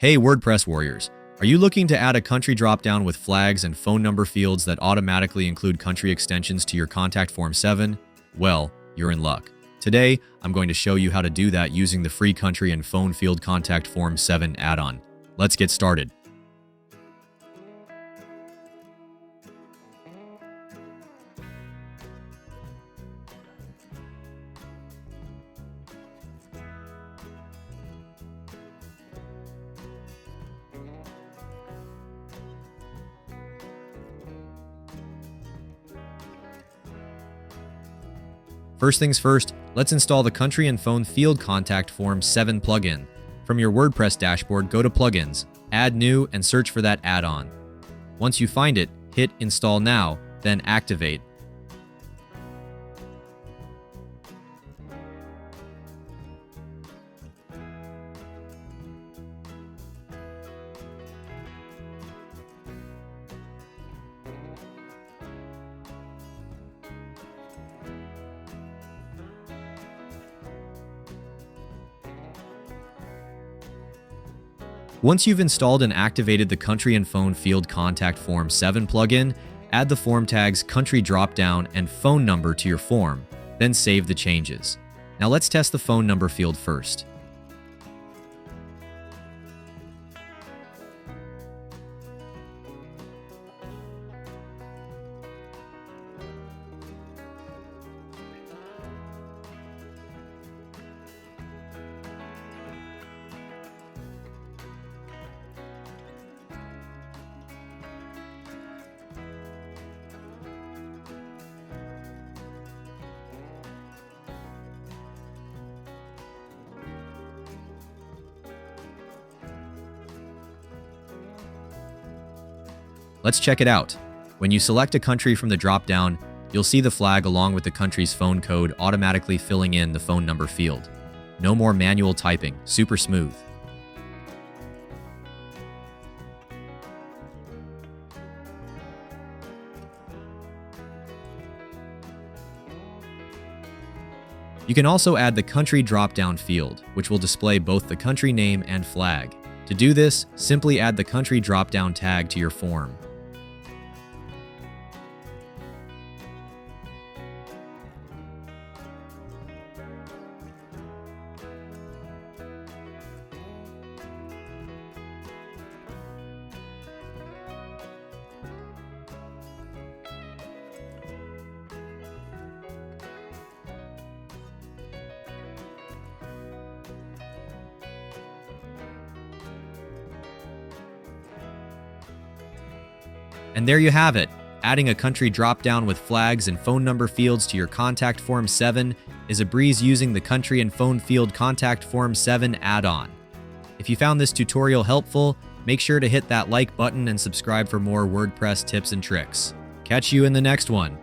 Hey WordPress warriors, are you looking to add a country dropdown with flags and phone number fields that automatically include country extensions to your contact form 7? Well, you're in luck. Today, I'm going to show you how to do that using the free country and phone field contact form 7 add-on. Let's get started. First things first, let's install the country and phone field contact form 7 plugin. From your WordPress dashboard, go to Plugins, Add New, and search for that add-on. Once you find it, hit Install Now, then Activate. Once you've installed and activated the country and phone field contact form 7 plugin, add the form tags country dropdown and phone number to your form, then save the changes. Now let's test the phone number field first. Let's check it out. When you select a country from the dropdown, you'll see the flag along with the country's phone code automatically filling in the phone number field. No more manual typing, super smooth. You can also add the country dropdown field, which will display both the country name and flag. To do this, simply add the country dropdown tag to your form. And there you have it. Adding a country dropdown with flags and phone number fields to your contact form 7 is a breeze using the country and phone field contact form 7 add-on. If you found this tutorial helpful, make sure to hit that like button and subscribe for more WordPress tips and tricks. Catch you in the next one.